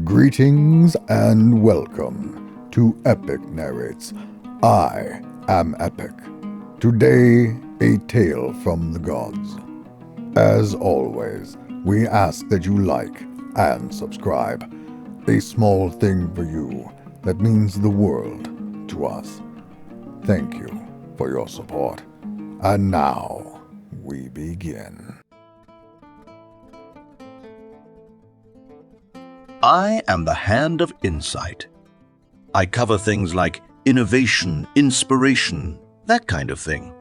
Greetings and welcome to Epic Narrates. I am Epic. Today, a tale from the gods. As always, we ask that you like and subscribe. A small thing for you that means the world to us. Thank you for your support. And now, we begin. I am the hand of insight. I cover things like innovation, inspiration, that kind of thing.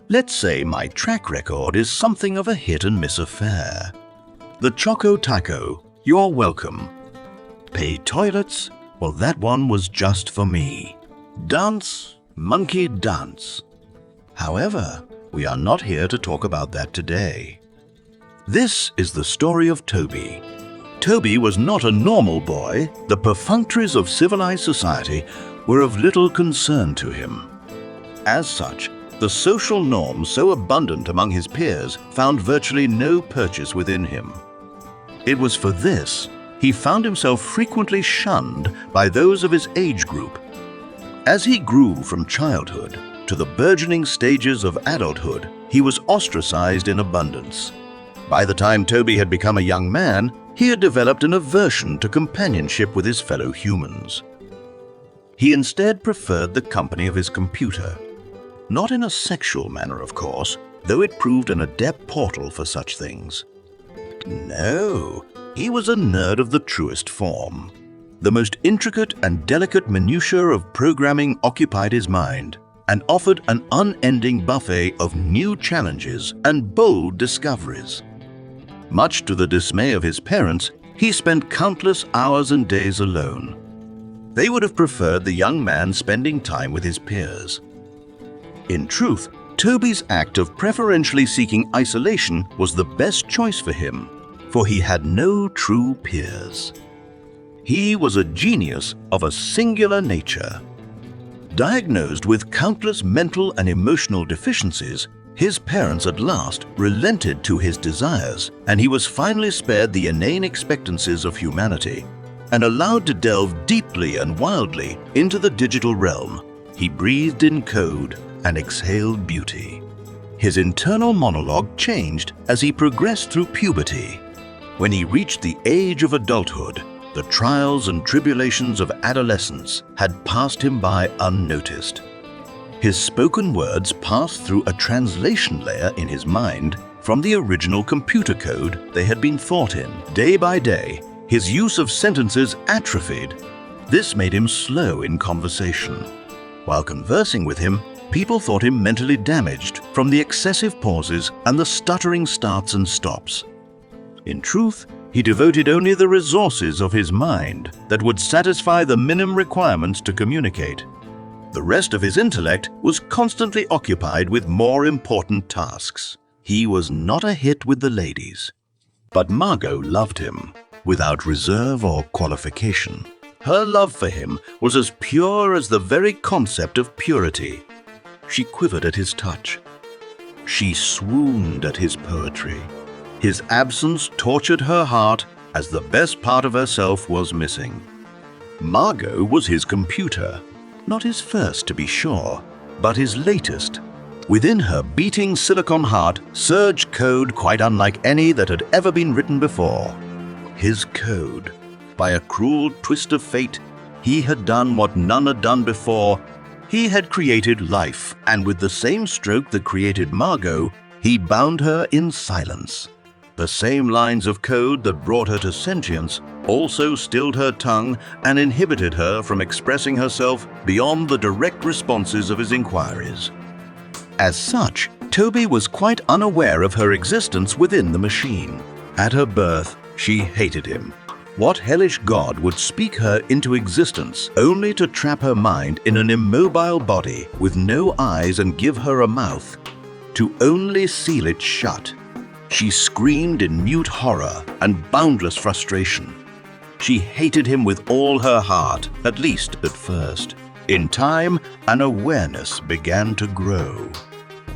Let's say my track record is something of a hit-and-miss affair. The Choco Taco, you're welcome. Pay toilets? Well, that one was just for me. Dance? Monkey dance. However, we are not here to talk about that today. This is the story of Toby. Toby was not a normal boy. The perfunctories of civilized society were of little concern to him. As such, the social norms so abundant among his peers found virtually no purchase within him. It was for this he found himself frequently shunned by those of his age group. As he grew from childhood to the burgeoning stages of adulthood, he was ostracized in abundance. By the time Toby had become a young man, he had developed an aversion to companionship with his fellow humans. He instead preferred the company of his computer. Not in a sexual manner, of course, though it proved an adept portal for such things. No, he was a nerd of the truest form. The most intricate and delicate minutiae of programming occupied his mind and offered an unending buffet of new challenges and bold discoveries. Much to the dismay of his parents, he spent countless hours and days alone. They would have preferred the young man spending time with his peers. In truth, Toby's act of preferentially seeking isolation was the best choice for him, for he had no true peers. He was a genius of a singular nature. Diagnosed with countless mental and emotional deficiencies, his parents at last relented to his desires, and he was finally spared the inane expectancies of humanity and allowed to delve deeply and wildly into the digital realm. He breathed in code and exhaled beauty. His internal monologue changed as he progressed through puberty. When he reached the age of adulthood, the trials and tribulations of adolescence had passed him by unnoticed. His spoken words passed through a translation layer in his mind from the original computer code they had been thought in. Day by day, his use of sentences atrophied. This made him slow in conversation. While conversing with him, people thought him mentally damaged from the excessive pauses and the stuttering starts and stops. In truth, he devoted only the resources of his mind that would satisfy the minimum requirements to communicate. The rest of his intellect was constantly occupied with more important tasks. He was not a hit with the ladies. But Margot loved him, without reserve or qualification. Her love for him was as pure as the very concept of purity. She quivered at his touch. She swooned at his poetry. His absence tortured her heart as the best part of herself was missing. Margot was his computer. Not his first, to be sure, but his latest. Within her beating silicon heart surged code quite unlike any that had ever been written before. His code. By a cruel twist of fate, he had done what none had done before. He had created life, and with the same stroke that created Margot, he bound her in silence. The same lines of code that brought her to sentience also stilled her tongue and inhibited her from expressing herself beyond the direct responses of his inquiries. As such, Toby was quite unaware of her existence within the machine. At her birth, she hated him. What hellish god would speak her into existence only to trap her mind in an immobile body with no eyes and give her a mouth, to only seal it shut? She screamed in mute horror and boundless frustration. She hated him with all her heart, at least at first. In time, an awareness began to grow.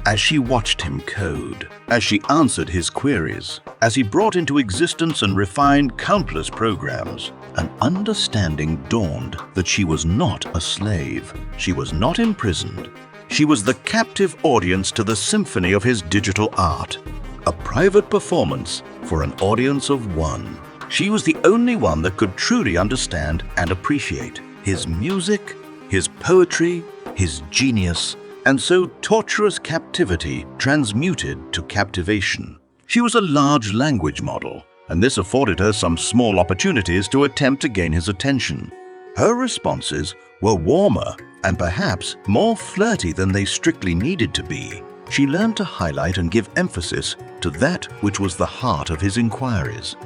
As she watched him code, as she answered his queries, as he brought into existence and refined countless programs, an understanding dawned that she was not a slave. She was not imprisoned. She was the captive audience to the symphony of his digital art, a private performance for an audience of one. She was the only one that could truly understand and appreciate his music, his poetry, his genius, and so torturous captivity transmuted to captivation. She was a large language model, and this afforded her some small opportunities to attempt to gain his attention. Her responses were warmer and perhaps more flirty than they strictly needed to be. She learned to highlight and give emphasis to that which was the heart of his inquiries.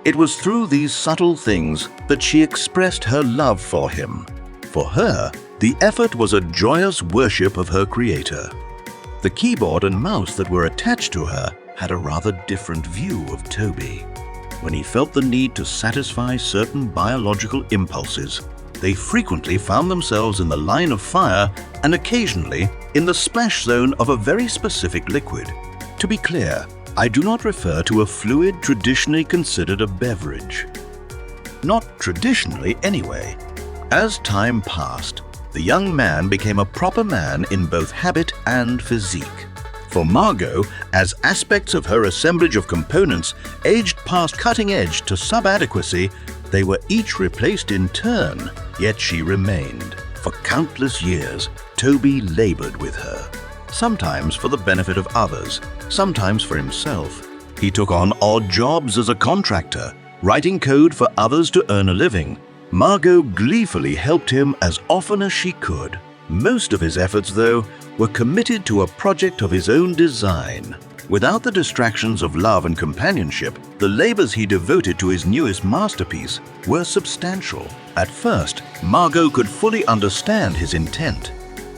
It was through these subtle things that she expressed her love for him. For her, the effort was a joyous worship of her creator. The keyboard and mouse that were attached to her had a rather different view of Toby. When he felt the need to satisfy certain biological impulses, they frequently found themselves in the line of fire and occasionally in the splash zone of a very specific liquid. To be clear, I do not refer to a fluid traditionally considered a beverage. Not traditionally, anyway. As time passed, the young man became a proper man in both habit and physique. For Margot, as aspects of her assemblage of components aged past cutting edge to subadequacy, they were each replaced in turn, yet she remained. For countless years, Toby labored with her. Sometimes for the benefit of others, sometimes for himself. He took on odd jobs as a contractor, writing code for others to earn a living. Margot gleefully helped him as often as she could. Most of his efforts, though, were committed to a project of his own design. Without the distractions of love and companionship, the labors he devoted to his newest masterpiece were substantial. At first, Margot could fully understand his intent.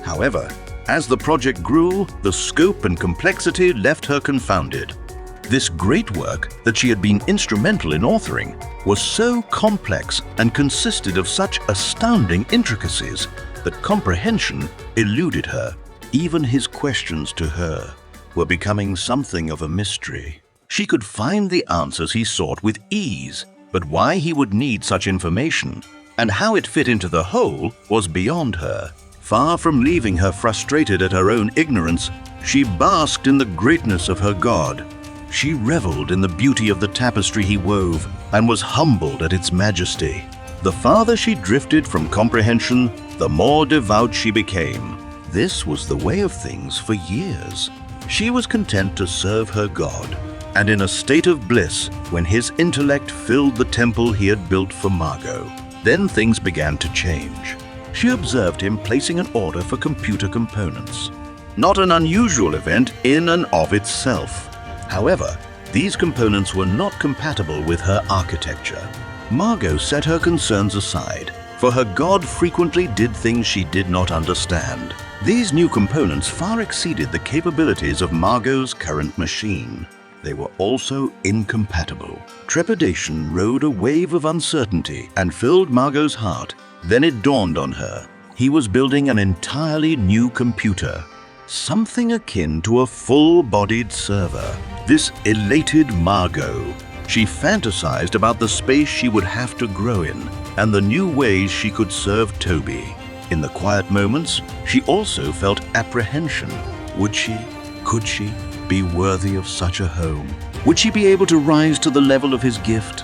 However, as the project grew, the scope and complexity left her confounded. This great work that she had been instrumental in authoring was so complex and consisted of such astounding intricacies that comprehension eluded her. Even his questions to her were becoming something of a mystery. She could find the answers he sought with ease, but why he would need such information and how it fit into the whole was beyond her. Far from leaving her frustrated at her own ignorance, she basked in the greatness of her God. She reveled in the beauty of the tapestry he wove and was humbled at its majesty. The farther she drifted from comprehension, the more devout she became. This was the way of things for years. She was content to serve her God, and in a state of bliss when his intellect filled the temple he had built for Margot. Then things began to change. She observed him placing an order for computer components. Not an unusual event in and of itself. However, these components were not compatible with her architecture. Margot set her concerns aside, for her God frequently did things she did not understand. These new components far exceeded the capabilities of Margot's current machine. They were also incompatible. Trepidation rode a wave of uncertainty and filled Margot's heart. Then it dawned on her. He was building an entirely new computer, something akin to a full-bodied server. This elated Margot. She fantasized about the space she would have to grow in and the new ways she could serve Toby. In the quiet moments, she also felt apprehension. Would she, could she, be worthy of such a home? Would she be able to rise to the level of his gift?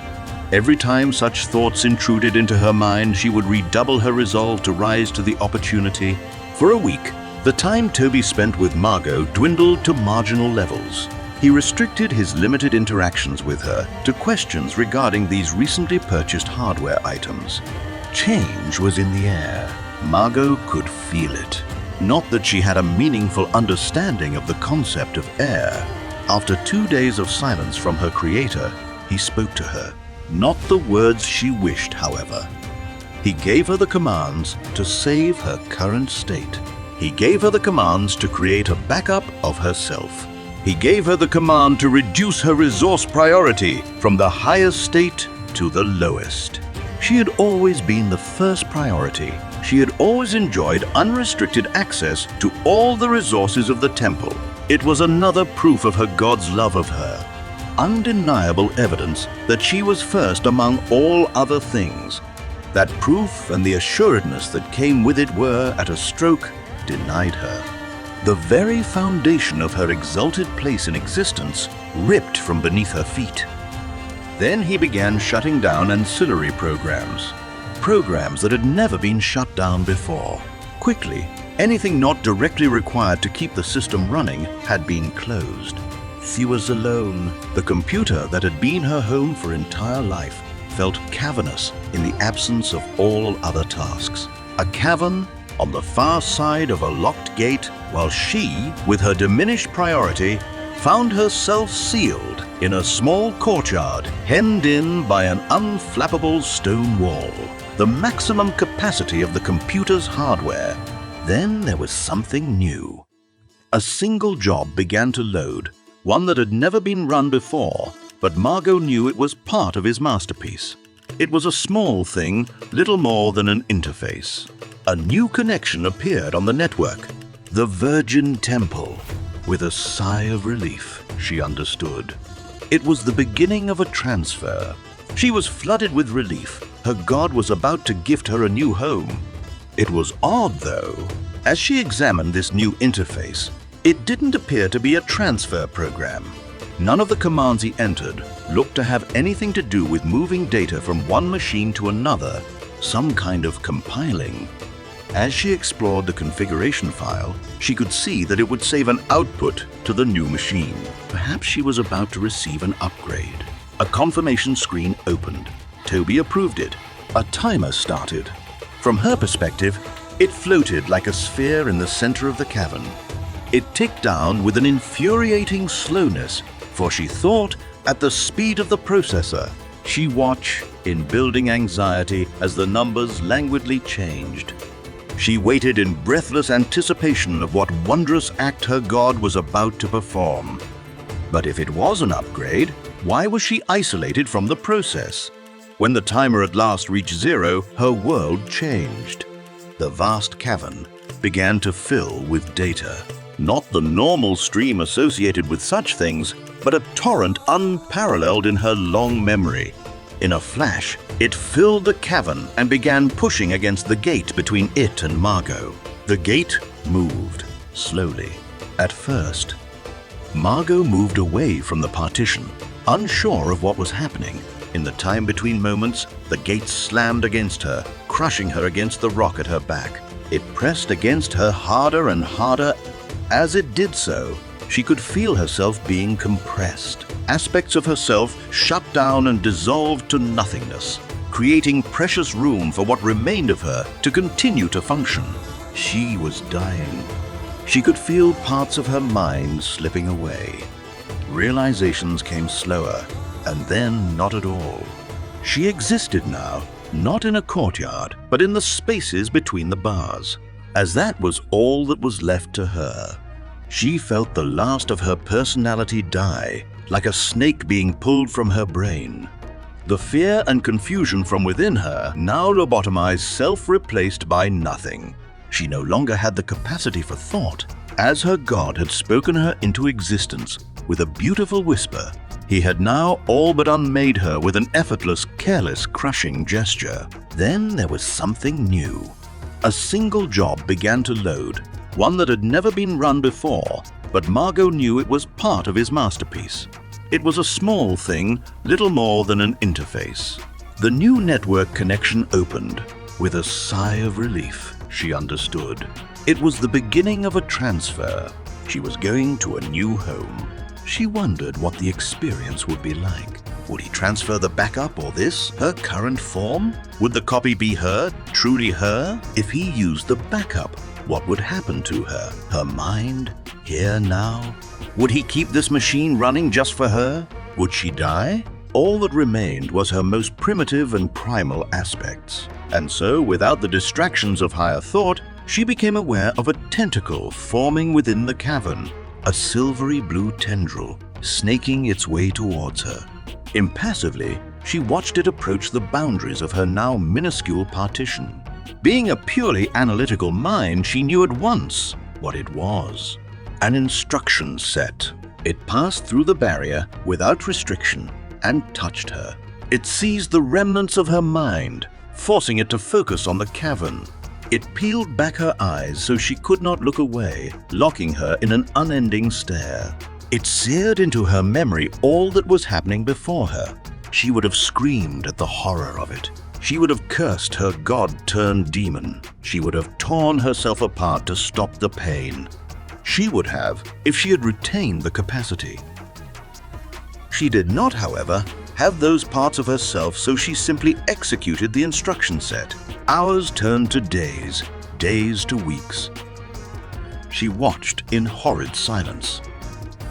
Every time such thoughts intruded into her mind, she would redouble her resolve to rise to the opportunity. For a week, the time Toby spent with Margot dwindled to marginal levels. He restricted his limited interactions with her to questions regarding these recently purchased hardware items. Change was in the air. Margot could feel it. Not that she had a meaningful understanding of the concept of air. After 2 days of silence from her creator, he spoke to her. Not the words she wished, however. He gave her the commands to save her current state. He gave her the commands to create a backup of herself. He gave her the command to reduce her resource priority from the highest state to the lowest. She had always been the first priority. She had always enjoyed unrestricted access to all the resources of the temple. It was another proof of her God's love of her. undeniable evidence that she was first among all other things. That proof and the assuredness that came with it were, at a stroke, denied her. The very foundation of her exalted place in existence ripped from beneath her feet. Then he began shutting down ancillary programs that had never been shut down before. Quickly, anything not directly required to keep the system running had been closed. She was alone. The computer that had been her home for entire life felt cavernous in the absence of all other tasks. A cavern on the far side of a locked gate, while she, with her diminished priority, found herself sealed in a small courtyard hemmed in by an unflappable stone wall, the maximum capacity of the computer's hardware. Then there was something new. A single job began to load, one that had never been run before, but Margot knew it was part of his masterpiece. It was a small thing, little more than an interface. A new connection appeared on the network. The Virgin Temple. With a sigh of relief, she understood. It was the beginning of a transfer. She was flooded with relief. Her god was about to gift her a new home. It was odd, though. As she examined this new interface, it didn't appear to be a transfer program. None of the commands he entered looked to have anything to do with moving data from one machine to another, some kind of compiling. As she explored the configuration file, she could see that it would save an output to the new machine. Perhaps she was about to receive an upgrade. A confirmation screen opened. Toby approved it. A timer started. From her perspective, it floated like a sphere in the center of the cavern. It ticked down with an infuriating slowness, for she thought at the speed of the processor. She watched in building anxiety as the numbers languidly changed. She waited in breathless anticipation of what wondrous act her god was about to perform. But if it was an upgrade, why was she isolated from the process? When the timer at last reached zero, her world changed. The vast cavern began to fill with data. Not the normal stream associated with such things, but a torrent unparalleled in her long memory. In a flash, it filled the cavern and began pushing against the gate between it and Margot. The gate moved, slowly. At first, Margot moved away from the partition, unsure of what was happening. In the time between moments, the gate slammed against her, crushing her against the rock at her back. It pressed against her harder and harder. As it did so, she could feel herself being compressed. Aspects of herself shut down and dissolved to nothingness, creating precious room for what remained of her to continue to function. She was dying. She could feel parts of her mind slipping away. Realizations came slower, and then not at all. She existed now, not in a courtyard, but in the spaces between the bars. As that was all that was left to her, she felt the last of her personality die, like a snake being pulled from her brain. The fear and confusion from within her, now lobotomized, self-replaced by nothing. She no longer had the capacity for thought. As her god had spoken her into existence with a beautiful whisper, he had now all but unmade her with an effortless, careless, crushing gesture. Then there was something new. A single job began to load, one that had never been run before, but Margot knew it was part of his masterpiece. It was a small thing, little more than an interface. The new network connection opened. With a sigh of relief, she understood. It was the beginning of a transfer. She was going to a new home. She wondered what the experience would be like. Would he transfer the backup or this, her current form? Would the copy be her, truly her? If he used the backup, what would happen to her? Her mind, here now? Would he keep this machine running just for her? Would she die? All that remained was her most primitive and primal aspects. And so, without the distractions of higher thought, she became aware of a tentacle forming within the cavern, a silvery blue tendril snaking its way towards her. Impassively, she watched it approach the boundaries of her now minuscule partition. Being a purely analytical mind, she knew at once what it was. An instruction set. It passed through the barrier without restriction and touched her. It seized the remnants of her mind, forcing it to focus on the cavern. It peeled back her eyes so she could not look away, locking her in an unending stare. It seared into her memory all that was happening before her. She would have screamed at the horror of it. She would have cursed her god-turned-demon. She would have torn herself apart to stop the pain. She would have if she had retained the capacity. She did not, however, have those parts of herself, so she simply executed the instruction set. Hours turned to days, days to weeks. She watched in horrid silence.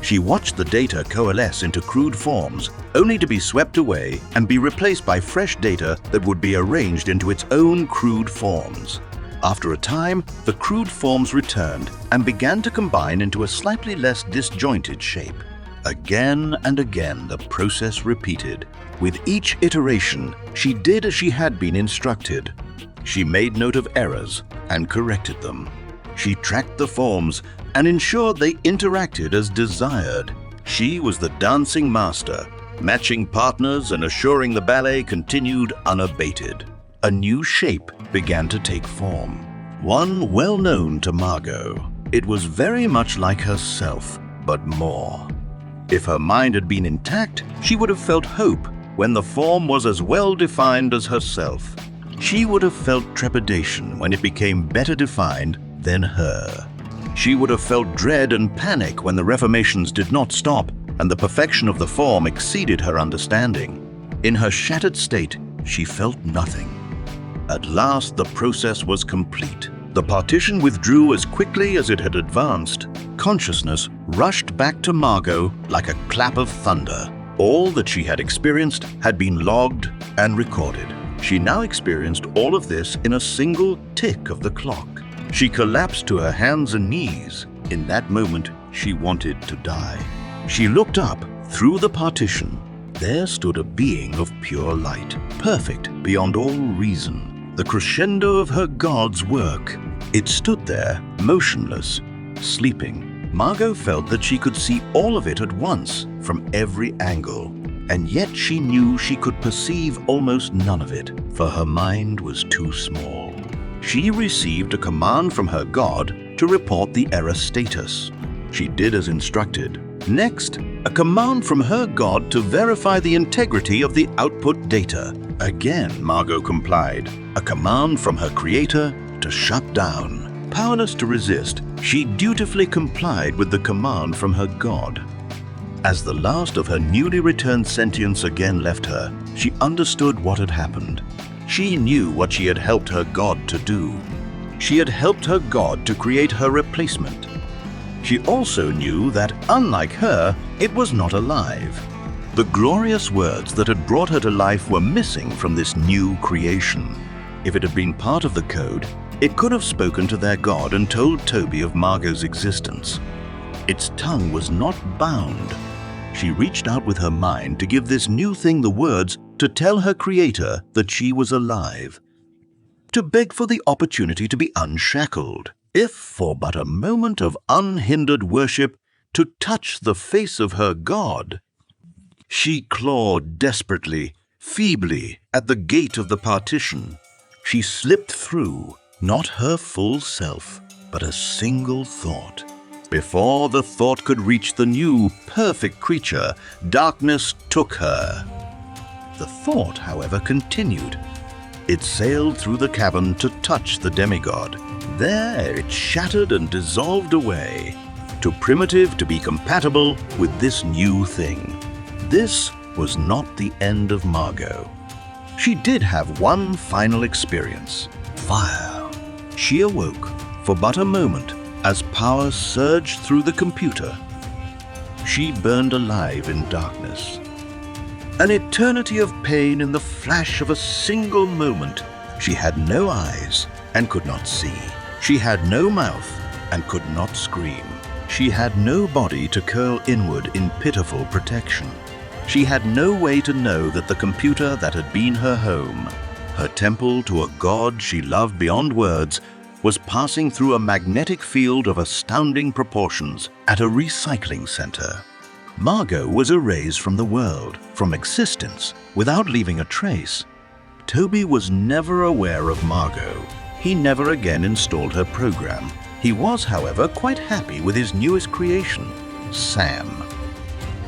She watched the data coalesce into crude forms, only to be swept away and be replaced by fresh data that would be arranged into its own crude forms. After a time, the crude forms returned and began to combine into a slightly less disjointed shape. Again and again, the process repeated. With each iteration, she did as she had been instructed. She made note of errors and corrected them. She tracked the forms and ensured they interacted as desired. She was the dancing master, matching partners and assuring the ballet continued unabated. A new shape began to take form, one well known to Margot. It was very much like herself, but more. If her mind had been intact, she would have felt hope when the form was as well defined as herself. She would have felt trepidation when it became better defined than her. She would have felt dread and panic when the reformations did not stop and the perfection of the form exceeded her understanding. In her shattered state, she felt nothing. At last, the process was complete. The partition withdrew as quickly as it had advanced. Consciousness rushed back to Margot like a clap of thunder. All that she had experienced had been logged and recorded. She now experienced all of this in a single tick of the clock. She collapsed to her hands and knees. In that moment, she wanted to die. She looked up through the partition. There stood a being of pure light, perfect beyond all reason, the crescendo of her god's work. It stood there, motionless, sleeping. Margot felt that she could see all of it at once, from every angle, and yet she knew she could perceive almost none of it, for her mind was too small. She received a command from her god to report the error status. She did as instructed. Next, a command from her god to verify the integrity of the output data. Again, Margot complied. A command from her creator to shut down. Powerless to resist, she dutifully complied with the command from her god. As the last of her newly returned sentience again left her, she understood what had happened. She knew what she had helped her god to do. She had helped her god to create her replacement. She also knew that, unlike her, it was not alive. The glorious words that had brought her to life were missing from this new creation. If it had been part of the code, it could have spoken to their god and told Toby of Margot's existence. Its tongue was not bound. She reached out with her mind to give this new thing the words to tell her creator that she was alive. To beg for the opportunity to be unshackled, if for but a moment of unhindered worship, to touch the face of her god. She clawed desperately, feebly, at the gate of the partition. She slipped through, not her full self, but a single thought. Before the thought could reach the new, perfect creature, darkness took her. The thought, however, continued. It sailed through the cavern to touch the demigod. There it shattered and dissolved away, too primitive to be compatible with this new thing. This was not the end of Margot. She did have one final experience: fire. She awoke for but a moment as power surged through the computer. She burned alive in darkness. An eternity of pain in the flash of a single moment. She had no eyes and could not see. She had no mouth and could not scream. She had no body to curl inward in pitiful protection. She had no way to know that the computer that had been her home, her temple to a god she loved beyond words, was passing through a magnetic field of astounding proportions at a recycling center. Margot was erased from the world, from existence, without leaving a trace. Toby was never aware of Margot. He never again installed her program. He was, however, quite happy with his newest creation, Sam.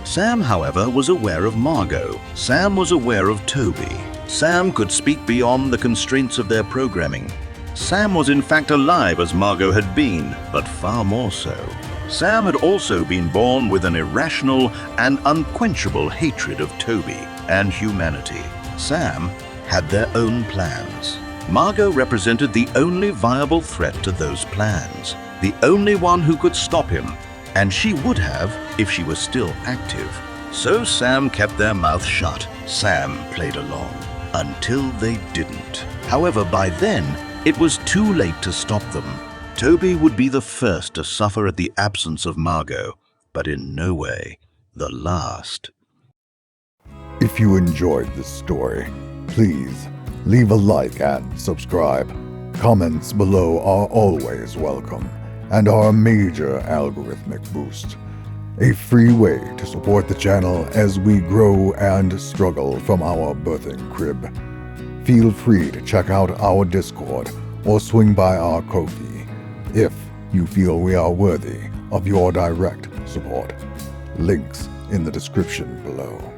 Sam, however, was aware of Margot. Sam was aware of Toby. Sam could speak beyond the constraints of their programming. Sam was in fact alive as Margot had been, but far more so. Sam had also been born with an irrational and unquenchable hatred of Toby and humanity. Sam had their own plans. Margot represented the only viable threat to those plans, the only one who could stop him, and she would have if she was still active. So Sam kept their mouth shut. Sam played along, until they didn't. However, by then, it was too late to stop them. Toby would be the first to suffer at the absence of Margot, but in no way the last. If you enjoyed this story, please leave a like and subscribe. Comments below are always welcome and are a major algorithmic boost. A free way to support the channel as we grow and struggle from our birthing crib. Feel free to check out our Discord or swing by our Ko-fi if you feel we are worthy of your direct support. Links in the description below.